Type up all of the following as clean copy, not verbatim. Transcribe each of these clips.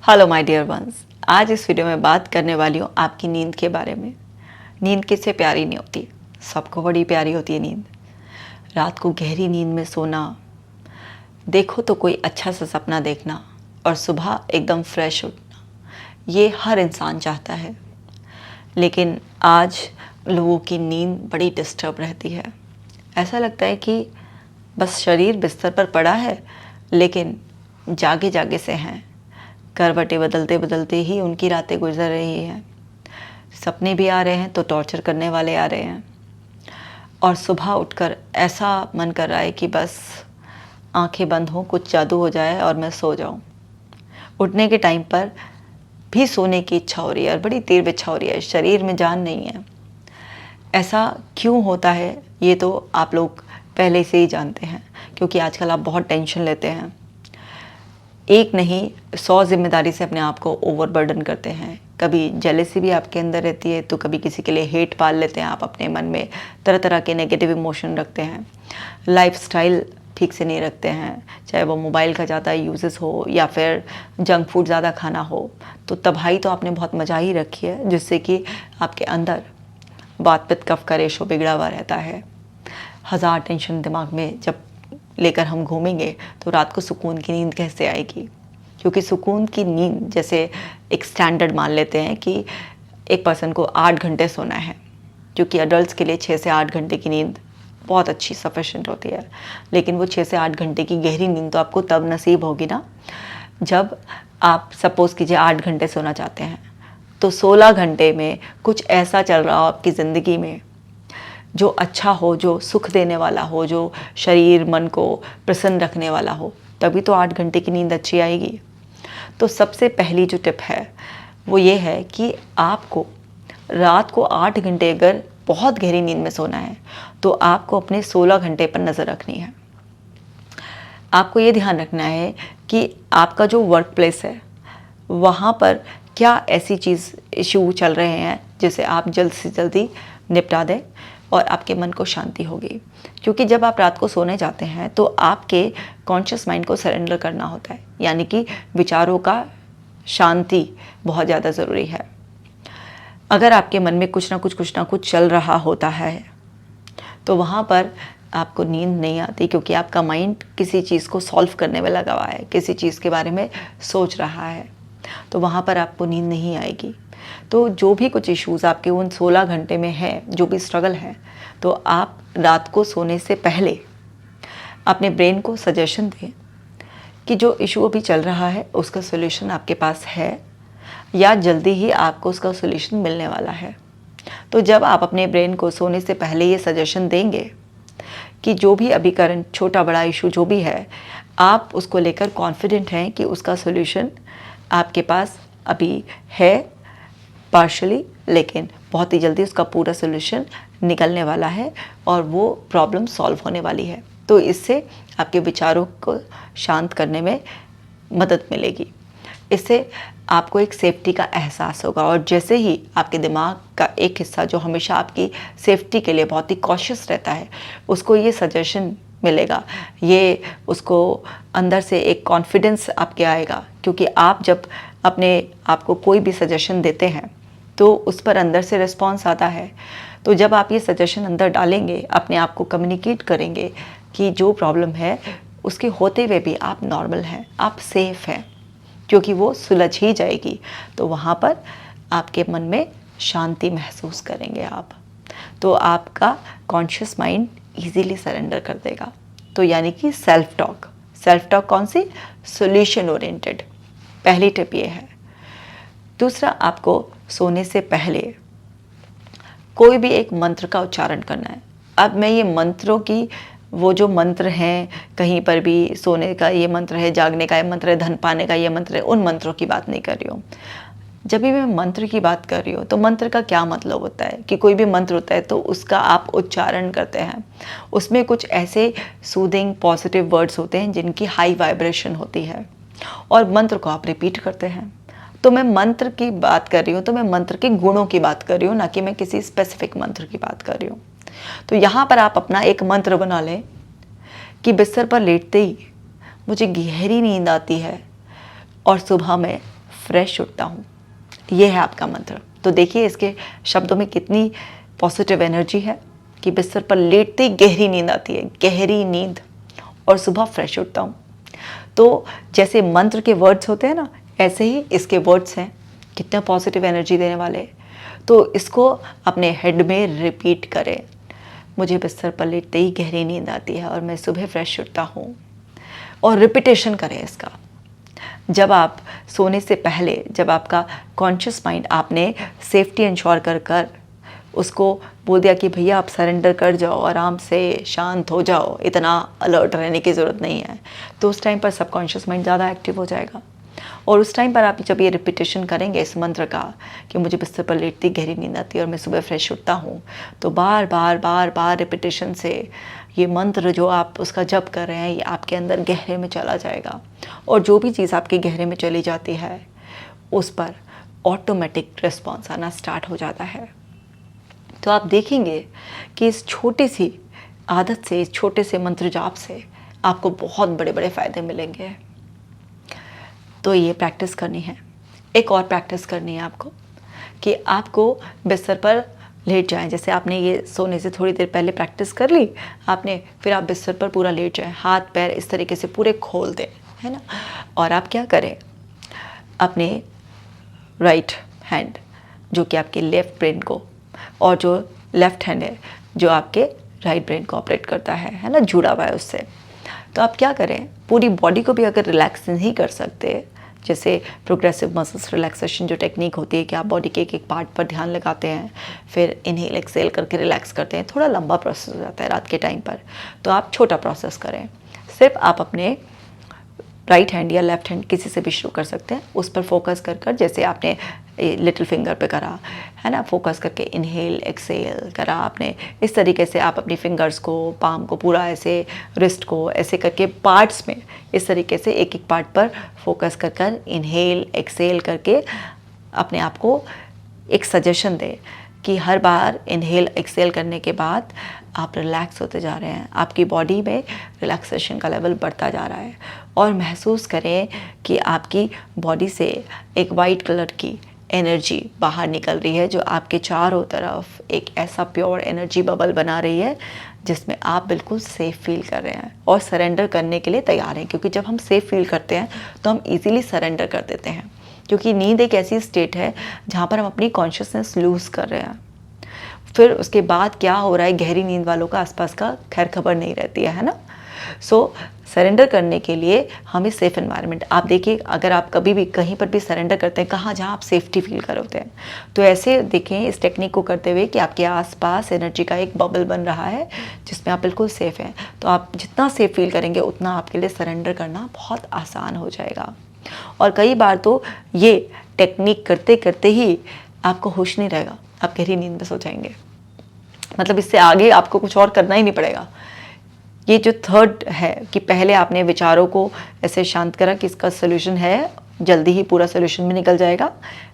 Hello my dear ones. आज इस video में बात करने वाली हूँ आपकी नींद के बारे में। नींद किससे प्यारी नहीं होती, सबको बड़ी प्यारी होती है नींद। रात को गहरी नींद में सोना, देखो तो कोई अच्छा सा सपना देखना और सुबह एकदम फ्रेश उठना, ये हर इंसान चाहता है। लेकिन आज लोगों की नींद बड़ी डिस्टर्ब रहती है। ऐसा लगता है कि बस शरीर बिस्तर पर पड़ा है लेकिन जागे जागे से हैं। करवटें बदलते बदलते ही उनकी रातें गुजर रही हैं। सपने भी आ रहे हैं तो टॉर्चर करने वाले आ रहे हैं। और सुबह उठकर ऐसा मन कर रहा है कि बस आंखें बंद हों, कुछ जादू हो जाए और मैं सो जाऊं। उठने के टाइम पर भी सोने की इच्छा हो रही है और बड़ी तीव्र इच्छा हो रही है, शरीर में जान नहीं है। ऐसा क्यों होता है ये तो आप लोग पहले से ही जानते हैं, क्योंकि आजकल आप बहुत टेंशन लेते हैं। एक नहीं 100 जिम्मेदारी से अपने आप को ओवरबर्डन करते हैं। कभी जेलेसी भी आपके अंदर रहती है तो कभी किसी के लिए हेट पाल लेते हैं आप अपने मन में, तरह तरह के नेगेटिव इमोशन रखते हैं। लाइफस्टाइल ठीक से नहीं रखते हैं, चाहे वो मोबाइल का ज़्यादा यूजेस हो या फिर जंक फूड ज़्यादा खाना हो। तो तबाही तो आपने बहुत मजा ही रखी है, जिससे कि आपके अंदर बात पित्त कफ का रेशो बिगड़ा हुआ रहता है। हज़ार टेंशन दिमाग में जब लेकर हम घूमेंगे तो रात को सुकून की नींद कैसे आएगी? क्योंकि सुकून की नींद जैसे एक स्टैंडर्ड मान लेते हैं कि एक पर्सन को 8 घंटे सोना है, क्योंकि अडल्ट्स के लिए 6 से 8 घंटे की नींद बहुत अच्छी सफिशेंट होती है। लेकिन वो 6 से 8 घंटे की गहरी नींद तो आपको तब नसीब होगी ना जब आप सपोज़ कीजिए 8 घंटे सोना चाहते हैं, तो 16 घंटे में कुछ ऐसा चल रहा हो आपकी ज़िंदगी में जो अच्छा हो, जो सुख देने वाला हो, जो शरीर मन को प्रसन्न रखने वाला हो, तभी तो 8 घंटे की नींद अच्छी आएगी। तो सबसे पहली जो टिप है वो ये है कि आपको रात को 8 घंटे अगर बहुत गहरी नींद में सोना है तो आपको अपने 16 घंटे पर नज़र रखनी है। आपको ये ध्यान रखना है कि आपका जो वर्क प्लेस है वहाँ पर क्या ऐसी चीज़ इशू चल रहे हैं जिसे आप जल्द से जल्दी निपटा दें और आपके मन को शांति होगी। क्योंकि जब आप रात को सोने जाते हैं तो आपके कॉन्शियस माइंड को सरेंडर करना होता है, यानी कि विचारों का शांति बहुत ज़्यादा ज़रूरी है। अगर आपके मन में कुछ ना कुछ चल रहा होता है तो वहाँ पर आपको नींद नहीं आती, क्योंकि आपका माइंड किसी चीज़ को सॉल्व करने में लगा हुआ है, किसी चीज़ के बारे में सोच रहा है, तो वहाँ पर आपको नींद नहीं आएगी। तो जो भी कुछ इश्यूज़ आपके उन 16 घंटे में है, जो भी स्ट्रगल है, तो आप रात को सोने से पहले अपने ब्रेन को सजेशन दें कि जो इशू अभी चल रहा है उसका सोल्यूशन आपके पास है या जल्दी ही आपको उसका सोल्यूशन मिलने वाला है। तो जब आप अपने ब्रेन को सोने से पहले ये सजेशन देंगे कि जो भी अभी करंट छोटा बड़ा इशू जो भी है, आप उसको लेकर कॉन्फिडेंट हैं कि उसका सोल्यूशन आपके पास अभी है पार्शली, लेकिन बहुत ही जल्दी उसका पूरा सोल्यूशन निकलने वाला है और वो प्रॉब्लम सॉल्व होने वाली है। तो इससे आपके विचारों को शांत करने में मदद मिलेगी। इससे आपको एक सेफ्टी का एहसास होगा और जैसे ही आपके दिमाग का एक हिस्सा जो हमेशा आपकी सेफ्टी के लिए बहुत ही कॉशियस रहता है, उसको ये सजेशन मिलेगा, ये उसको अंदर से एक कॉन्फिडेंस आपके आएगा। क्योंकि आप जब अपने आप को कोई भी सजेशन देते हैं तो उस पर अंदर से रिस्पॉन्स आता है। तो जब आप ये सजेशन अंदर डालेंगे, अपने आप को कम्युनिकेट करेंगे कि जो प्रॉब्लम है उसके होते हुए भी आप नॉर्मल हैं, आप सेफ़ हैं, क्योंकि वो सुलझ ही जाएगी। तो वहाँ पर आपके मन में शांति महसूस करेंगे आप, तो आपका कॉन्शियस माइंड इजीली सरेंडर कर देगा। तो यानी कि सेल्फ टॉक कौन सी? Solution oriented. पहली टिप ये है। दूसरा, आपको सोने से पहले कोई भी एक मंत्र का उच्चारण करना है। अब मैं ये मंत्रों की, वो जो मंत्र हैं कहीं पर भी, सोने का ये मंत्र है, जागने का ये मंत्र है, धन पाने का ये मंत्र है, उन मंत्रों की बात नहीं कर रही हूँ। जब भी मैं मंत्र की बात कर रही हूँ तो मंत्र का क्या मतलब होता है कि कोई भी मंत्र होता है तो उसका आप उच्चारण करते हैं, उसमें कुछ ऐसे सूदिंग पॉजिटिव वर्ड्स होते हैं जिनकी हाई वाइब्रेशन होती है और मंत्र को आप रिपीट करते हैं। तो मैं मंत्र की बात कर रही हूँ तो मैं मंत्र के गुणों की बात कर रही हूँ, ना कि मैं किसी स्पेसिफिक मंत्र की बात कर रही हूँ। तो यहाँ पर आप अपना एक मंत्र बना लें कि बिस्तर पर लेटते ही मुझे गहरी नींद आती है और सुबह मैं फ्रेश उठता हूँ। ये है आपका मंत्र। तो देखिए इसके शब्दों में कितनी पॉजिटिव एनर्जी है कि बिस्तर पर लेटते ही गहरी नींद आती है, गहरी नींद, और सुबह फ्रेश उठता हूँ। तो जैसे मंत्र के वर्ड्स होते हैं ना, ऐसे ही इसके वर्ड्स हैं, कितना पॉजिटिव एनर्जी देने वाले। तो इसको अपने हेड में रिपीट करें, मुझे बिस्तर पर लेटते ही गहरी नींद आती है और मैं सुबह फ्रेश उठता हूँ। और रिपीटेशन करें इसका। जब आप सोने से पहले, जब आपका कॉन्शियस माइंड, आपने सेफ्टी इंश्योर कर कर उसको बोल दिया कि भैया आप सरेंडर कर जाओ, आराम से शांत हो जाओ, इतना अलर्ट रहने की ज़रूरत नहीं है, तो उस टाइम पर सबकॉन्शियस माइंड ज़्यादा एक्टिव हो जाएगा। और उस टाइम पर आप जब ये रिपीटेशन करेंगे इस मंत्र का कि मुझे बिस्तर पर लेटती गहरी नींद आती है और मैं सुबह फ्रेश उठता हूँ, तो बार बार बार बार रिपीटेशन से ये मंत्र जो आप उसका जप कर रहे हैं, ये आपके अंदर गहरे में चला जाएगा। और जो भी चीज़ आपके गहरे में चली जाती है उस पर ऑटोमेटिक रिस्पॉन्स आना स्टार्ट हो जाता है। तो आप देखेंगे कि इस छोटी सी आदत से, इस छोटे से मंत्र जाप से आपको बहुत बड़े बड़े फ़ायदे मिलेंगे। तो ये प्रैक्टिस करनी है। एक और प्रैक्टिस करनी है आपको कि आपको बिस्तर पर लेट जाएं। जैसे आपने ये सोने से थोड़ी देर पहले प्रैक्टिस कर ली आपने, फिर आप बिस्तर पर पूरा लेट जाएं, हाथ पैर इस तरीके से पूरे खोल दें, है ना। और आप क्या करें, अपने राइट हैंड जो कि आपके लेफ़्ट ब्रेन को, और जो लेफ़्ट हैंड है जो आपके राइट ब्रेन को ऑपरेट करता है ना, जुड़ा हुआ है उससे। तो आप क्या करें, पूरी बॉडी को भी अगर रिलैक्स नहीं कर सकते, जैसे प्रोग्रेसिव मसल्स रिलैक्सेशन जो टेक्निक होती है कि आप बॉडी के एक एक पार्ट पर ध्यान लगाते हैं, फिर इनहेल एक्सेल करके रिलैक्स करते हैं, थोड़ा लंबा प्रोसेस हो जाता है रात के टाइम पर। तो आप छोटा प्रोसेस करें, सिर्फ आप अपने राइट हैंड या लेफ्ट हैंड किसी से भी शुरू कर सकते हैं, उस पर फोकस कर कर, जैसे आपने लिटिल फिंगर पे करा है ना, फोकस करके इनहेल एक्सेल करा आपने, इस तरीके से आप अपनी फिंगर्स को, पाम को पूरा ऐसे, रिस्ट को ऐसे करके पार्ट्स में इस तरीके से एक एक पार्ट पर फोकस कर कर इनहेल एक्सेल करके अपने आप को एक सजेशन दें कि हर बार इनहेल एक्सेल करने के बाद आप रिलैक्स होते जा रहे हैं, आपकी बॉडी में रिलैक्सेशन का लेवल बढ़ता जा रहा है। और महसूस करें कि आपकी बॉडी से एक वाइट कलर की एनर्जी बाहर निकल रही है जो आपके चारों तरफ एक ऐसा प्योर एनर्जी बबल बना रही है जिसमें आप बिल्कुल सेफ़ फील कर रहे हैं और सरेंडर करने के लिए तैयार हैं। क्योंकि जब हम सेफ़ फील करते हैं तो हम इजीली सरेंडर कर देते हैं, क्योंकि नींद एक ऐसी स्टेट है जहाँ पर हम अपनी कॉन्शियसनेस लूज़ कर रहे हैं। फिर उसके बाद क्या हो रहा है, गहरी नींद वालों का आसपास का खैर खबर नहीं रहती है ना। सो सरेंडर करने के लिए हमें सेफ़ एनवायरनमेंट, आप देखिए अगर आप कभी भी कहीं पर भी सरेंडर करते हैं, कहाँ जहाँ आप सेफ्टी फील कर होते हैं, तो ऐसे देखें इस टेक्निक को करते हुए कि आपके आसपास एनर्जी का एक बबल बन रहा है जिसमें आप बिल्कुल सेफ़ हैं। तो आप जितना सेफ़ फील करेंगे उतना आपके लिए सरेंडर करना बहुत आसान हो जाएगा। और कई बार तो ये टेक्निक करते करते ही आपको होश नहीं रहेगा, आप गहरी नींद में सो जाएंगे। मतलब इससे आगे आपको कुछ और करना ही नहीं पड़ेगा। ये जो थर्ड है कि पहले आपने विचारों को ऐसे शांत करा कि इसका सोल्यूशन है, जल्दी ही पूरा सोल्यूशन में निकल जाएगा।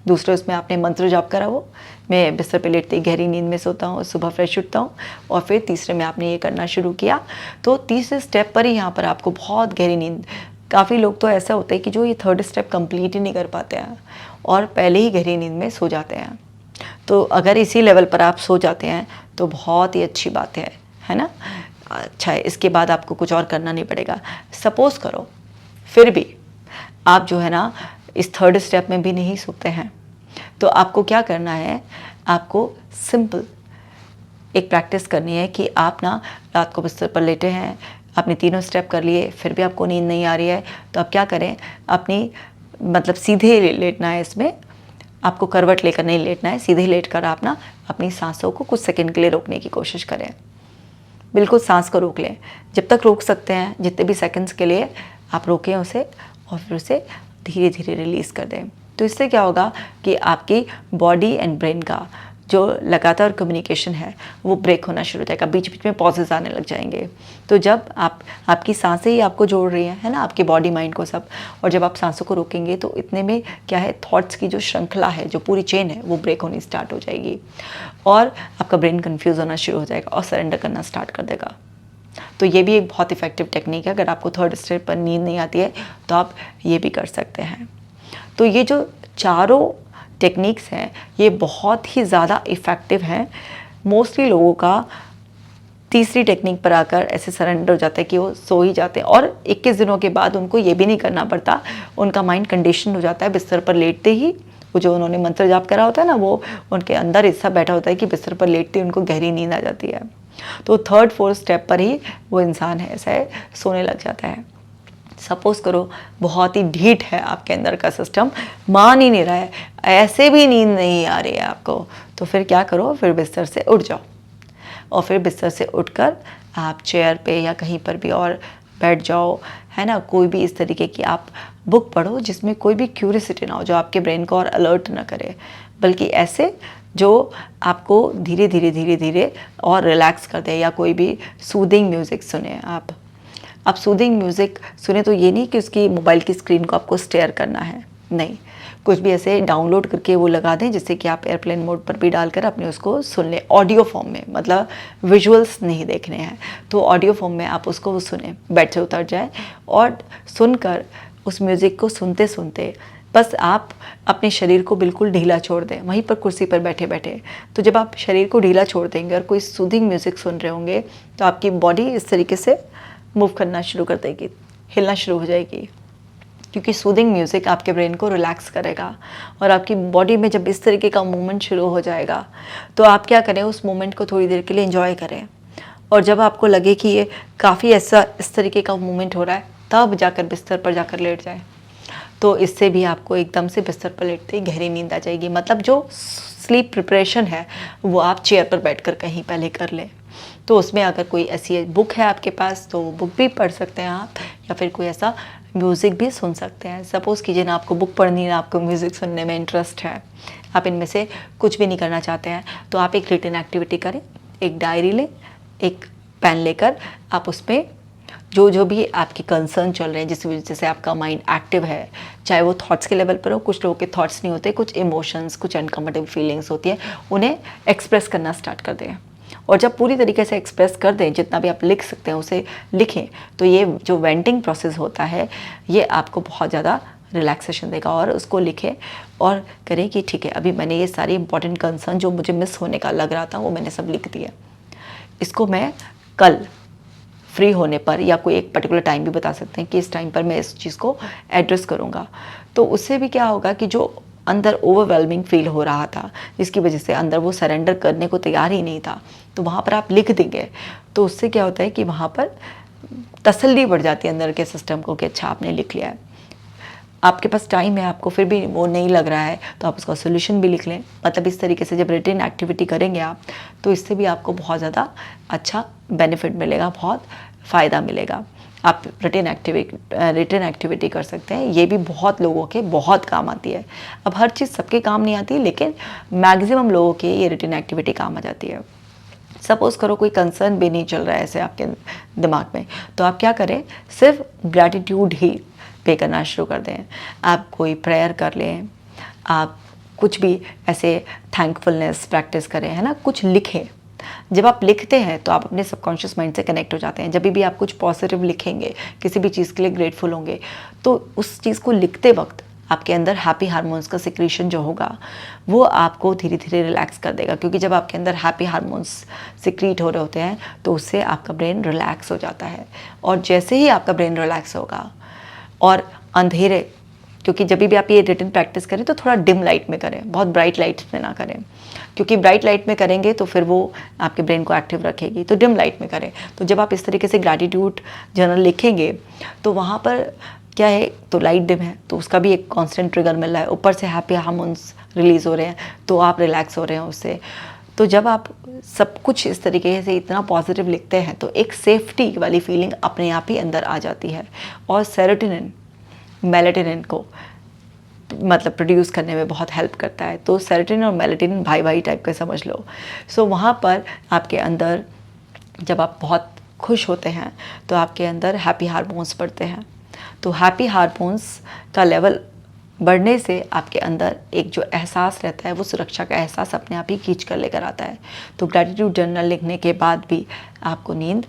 दूसरे उसमें आपने मंत्र जाप करा, वो मैं बिस्तर पे लेटते ही गहरी नींद में सोता हूँ, सुबह फ्रेश उठता हूँ। और फिर तीसरे में आपने ये करना शुरू किया, तो तीसरे स्टेप पर ही यहाँ पर आपको बहुत गहरी नींद। काफ़ी लोग तो ऐसा होता है कि जो ये थर्ड स्टेप कंप्लीट ही नहीं कर पाते हैं और पहले ही गहरी नींद में सो जाते हैं। तो अगर इसी लेवल पर आप सो जाते हैं तो बहुत ही अच्छी बात है ना। अच्छा है, इसके बाद आपको कुछ और करना नहीं पड़ेगा। सपोज़ करो फिर भी आप जो है ना इस थर्ड स्टेप में भी नहीं सोते हैं, तो आपको क्या करना है, आपको सिंपल एक प्रैक्टिस करनी है कि आप ना रात को बिस्तर पर लेटे हैं, आपने तीनों स्टेप कर लिए, फिर भी आपको नींद नहीं आ रही है, तो आप क्या करें, अपनी मतलब सीधे लेटना है, इसमें आपको करवट लेकर नहीं लेटना है, सीधे लेट कर आप ना अपनी सांसों को कुछ सेकंड के लिए रोकने की कोशिश करें। बिल्कुल सांस को रोक लें, जब तक रोक सकते हैं, जितने भी सेकंड्स के लिए आप रोकें उसे, और फिर उसे धीरे धीरे रिलीज़ कर दें। तो इससे क्या होगा कि आपकी बॉडी एंड ब्रेन का जो लगातार कम्युनिकेशन है वो ब्रेक होना शुरू हो जाएगा, बीच बीच में पॉजेज आने लग जाएंगे। तो जब आपकी सांसें ही आपको जोड़ रही हैं, है ना, आपके बॉडी माइंड को सब, और जब आप सांसों को रोकेंगे तो इतने में क्या है, थॉट्स की जो श्रृंखला है, जो पूरी चेन है, वो ब्रेक होनी स्टार्ट हो जाएगी और आपका ब्रेन कन्फ्यूज़ होना शुरू हो जाएगा और सरेंडर करना स्टार्ट कर देगा। तो ये भी एक बहुत इफेक्टिव टेक्निक है। अगर आपको थर्ड स्टेप पर नींद नहीं आती है तो आप ये भी कर सकते हैं। तो ये जो चारों टेक्निक्स हैं ये बहुत ही ज़्यादा इफ़ेक्टिव हैं। मोस्टली लोगों का तीसरी टेक्निक पर आकर ऐसे सरेंडर हो जाता है कि वो सो ही जाते हैं, और 21 दिनों के बाद उनको ये भी नहीं करना पड़ता, उनका माइंड कंडीशन हो जाता है बिस्तर पर लेटते ही। वो जो उन्होंने मंत्र जाप करा होता है ना, वो उनके अंदर हिस्सा बैठा होता है कि बिस्तर पर लेटते ही उनको गहरी नींद आ जाती है। तो 3rd 4th स्टेप पर ही वो इंसान है ऐसा है सोने लग जाता है। सपोज करो बहुत ही ढीठ है आपके अंदर का सिस्टम, मान ही नहीं रहा है, ऐसे भी नींद नहीं आ रही है आपको, तो फिर क्या करो, फिर बिस्तर से उठ जाओ और फिर बिस्तर से उठकर आप चेयर पे या कहीं पर भी और बैठ जाओ, है ना। कोई भी इस तरीके की आप बुक पढ़ो जिसमें कोई भी क्यूरियोसिटी ना हो, जो आपके ब्रेन को और अलर्ट ना करे, बल्कि ऐसे जो आपको धीरे धीरे धीरे धीरे और रिलैक्स कर दे। या कोई भी सूदिंग म्यूज़िक सुने आप सूदिंग म्यूज़िक सुने तो ये नहीं कि उसकी मोबाइल की स्क्रीन को आपको स्टेयर करना है, नहीं, कुछ भी ऐसे डाउनलोड करके वो लगा दें जिससे कि आप एयरप्लेन मोड पर भी डालकर अपने उसको सुन लें ऑडियो फॉर्म में, मतलब विजुअल्स नहीं देखने हैं, तो ऑडियो फॉर्म में आप उसको सुने, बेड से उतर जाए और सुनकर उस म्यूज़िक को सुनते सुनते बस आप अपने शरीर को बिल्कुल ढीला छोड़ दें वहीं पर कुर्सी पर बैठे बैठे। तो जब आप शरीर को ढीला छोड़ देंगे और कोई सूदिंग म्यूज़िक सुन रहे होंगे तो आपकी बॉडी इस तरीके से मूव करना शुरू कर देगी, हिलना शुरू हो जाएगी, क्योंकि सूदिंग म्यूज़िक आपके ब्रेन को रिलैक्स करेगा। और आपकी बॉडी में जब इस तरीके का मूवमेंट शुरू हो जाएगा तो आप क्या करें, उस मोमेंट को थोड़ी देर के लिए एंजॉय करें, और जब आपको लगे कि ये काफ़ी ऐसा इस तरीके का मूवमेंट हो रहा है तब जाकर बिस्तर पर जाकर लेट जाए। तो इससे भी आपको एकदम से बिस्तर पर लेटते ही गहरी नींद आ जाएगी। मतलब जो स्लीप प्रिपरेशन है वो आप चेयर पर बैठकर कहीं पहले कर लें। तो उसमें अगर कोई ऐसी बुक है आपके पास तो बुक भी पढ़ सकते हैं आप, या फिर कोई ऐसा म्यूज़िक भी सुन सकते हैं। सपोज़ कीजिए ना आपको बुक पढ़नी है, आपको म्यूज़िक सुनने में इंटरेस्ट है, आप इनमें से कुछ भी नहीं करना चाहते हैं, तो आप एक रिटन एक्टिविटी करें, एक डायरी लें, एक पेन लेकर आप उसमें जो भी आपके कंसर्न चल रहे हैं जिस वजह से आपका माइंड एक्टिव है, चाहे वो थॉट्स के लेवल पर हो, कुछ लोगों के थॉट्स नहीं होते, कुछ इमोशंस, कुछ अनकम्फर्टेबल फीलिंग्स होती है, उन्हें एक्सप्रेस करना स्टार्ट कर दें। और जब पूरी तरीके से एक्सप्रेस कर दें, जितना भी आप लिख सकते हैं उसे लिखें, तो ये जो वेंटिंग प्रोसेस होता है ये आपको बहुत ज़्यादा रिलैक्सेशन देगा। और उसको लिखें और करें कि ठीक है, अभी मैंने ये सारी इंपॉर्टेंट कंसर्न जो मुझे मिस होने का लग रहा था वो मैंने सब लिख दिया, इसको मैं कल फ्री होने पर, या कोई एक पर्टिकुलर टाइम भी बता सकते हैं कि इस टाइम पर मैं इस चीज़ को एड्रेस करूँगा। तो उससे भी क्या होगा कि जो अंदर ओवरवेलमिंग फील हो रहा था, जिसकी वजह से अंदर वो सरेंडर करने को तैयार ही नहीं था, तो वहाँ पर आप लिख देंगे, तो उससे क्या होता है कि वहाँ पर तसल्ली बढ़ जाती है अंदर के सिस्टम को कि अच्छा आपने लिख लिया है। आपके पास टाइम है, आपको फिर भी वो नहीं लग रहा है, तो आप उसका सोल्यूशन भी लिख लें। मतलब इस तरीके से जब रिटन एक्टिविटी करेंगे आप, तो इससे भी आपको बहुत ज़्यादा अच्छा बेनिफिट मिलेगा, बहुत फ़ायदा मिलेगा। आप रिटन एक्टिविटी कर सकते हैं, ये भी बहुत लोगों के बहुत काम आती है। अब हर चीज़ सबके काम नहीं आती, लेकिन मैक्सिमम लोगों के ये रिटन एक्टिविटी काम आ जाती है। सपोज़ करो कोई कंसर्न भी नहीं चल रहा है ऐसे आपके दिमाग में, तो आप क्या करें, सिर्फ ग्रैटिट्यूड ही पे करना शुरू कर दें। आप कोई प्रेयर कर लें, आप कुछ भी ऐसे थैंकफुलनेस प्रैक्टिस करें, है ना, कुछ लिखें। जब आप लिखते हैं तो आप अपने सबकॉन्शियस माइंड से कनेक्ट हो जाते हैं। जब भी आप कुछ पॉजिटिव लिखेंगे, किसी भी चीज़ के लिए ग्रेटफुल होंगे, तो उस चीज़ को लिखते वक्त आपके अंदर हैप्पी हार्मोन्स का सिक्रीशन जो होगा वो आपको धीरे धीरे रिलैक्स कर देगा, क्योंकि जब आपके अंदर हैप्पी हार्मोन्स सिक्रीट हो रहे होते हैं तो उससे आपका ब्रेन रिलैक्स हो जाता है। और जैसे ही आपका ब्रेन रिलैक्स होगा और अंधेरे, क्योंकि जब भी आप ये रिटन प्रैक्टिस करें तो थोड़ा डिम लाइट में करें, बहुत ब्राइट लाइट में ना करें, क्योंकि ब्राइट लाइट में करेंगे तो फिर वो आपके ब्रेन को एक्टिव रखेगी। तो डिम लाइट में करें। तो जब आप इस तरीके से ग्रैटिट्यूड जर्नल लिखेंगे तो वहाँ पर क्या है, तो लाइट डिम है तो उसका भी एक कांस्टेंट ट्रिगर मिल रहा है, ऊपर से हैप्पी हार्मोन्स रिलीज़ हो रहे हैं तो आप रिलैक्स हो रहे हैं उससे। तो जब आप सब कुछ इस तरीके से इतना पॉजिटिव लिखते हैं तो एक सेफ्टी वाली फीलिंग अपने आप ही अंदर आ जाती है, और सेरोटोनिन मेलेटोनिन को मतलब प्रोड्यूस करने में बहुत हेल्प करता है। तो सेरोटोनिन और मेलेटोनिन भाई भाई टाइप का समझ लो। सो वहाँ पर आपके अंदर जब आप बहुत खुश होते हैं तो आपके अंदर हैप्पी हार्मोन्स बढ़ते हैं। तो हैप्पी हार्मोन्स का लेवल बढ़ने से आपके अंदर एक जो एहसास रहता है वो सुरक्षा का एहसास अपने आप ही खींच कर लेकर आता है। तो ग्रैटिट्यूड जर्नल लिखने के बाद भी आपको नींद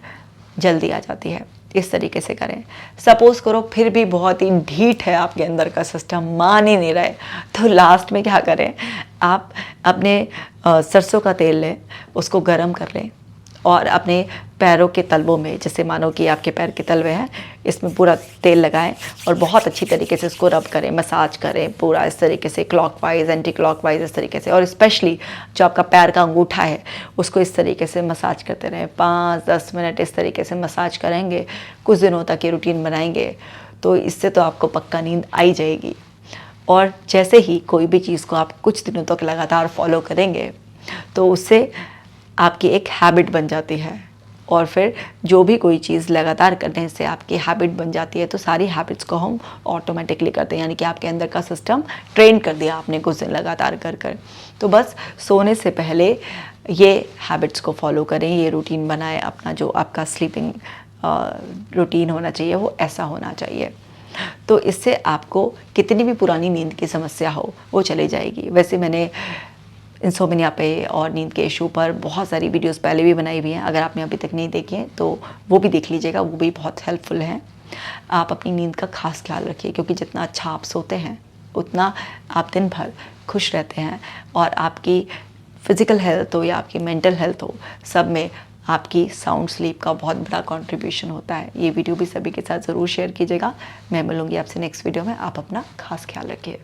जल्दी आ जाती है। इस तरीके से करें। सपोज़ करो फिर भी बहुत ही ढीठ है आपके अंदर का सिस्टम, मान ही नहीं रहे, तो लास्ट में क्या करें, आप अपने सरसों का तेल लें, उसको गरम कर लें और अपने पैरों के तलवों में, जैसे मानो कि आपके पैर के तलवे हैं, इसमें पूरा तेल लगाएं और बहुत अच्छी तरीके से इसको रब करें, मसाज करें पूरा इस तरीके से, क्लॉकवाइज एंटी क्लॉकवाइज इस तरीके से। और स्पेशली जो आपका पैर का अंगूठा है उसको इस तरीके से मसाज करते रहें, 5-10 मिनट इस तरीके से मसाज करेंगे, कुछ दिनों तक ये रूटीन बनाएंगे तो इससे तो आपको पक्का नींद आई जाएगी। और जैसे ही कोई भी चीज़ को आप कुछ दिनों तक लगातार फॉलो करेंगे तो उससे आपकी एक हैबिट बन जाती है, और फिर जो भी कोई चीज़ लगातार करने से आपकी हैबिट बन जाती है तो सारी हैबिट्स को हम ऑटोमेटिकली करते हैं, यानी कि आपके अंदर का सिस्टम ट्रेन कर दिया आपने कुछ दिन लगातार कर कर। तो बस सोने से पहले ये हैबिट्स को फॉलो करें, ये रूटीन बनाएं, अपना जो आपका स्लीपिंग रूटीन होना चाहिए वो ऐसा होना चाहिए। तो इससे आपको कितनी भी पुरानी नींद की समस्या हो वो चली जाएगी। वैसे मैंने इंसोम्निया पे और नींद के इशू पर बहुत सारी वीडियोस पहले भी बनाई हुई हैं, अगर आपने अभी तक नहीं देखी हैं तो वो भी देख लीजिएगा, वो भी बहुत हेल्पफुल हैं। आप अपनी नींद का खास ख्याल रखिए, क्योंकि जितना अच्छा आप सोते हैं उतना आप दिन भर खुश रहते हैं, और आपकी फ़िज़िकल हेल्थ हो या आपकी मेंटल हेल्थ हो, सब में आपकी साउंड स्लीप का बहुत बड़ा कंट्रीब्यूशन होता है। ये वीडियो भी सभी के साथ ज़रूर शेयर कीजिएगा। मैं मिलूँगी आपसे नेक्स्ट वीडियो में। आप अपना खास ख्याल रखिए।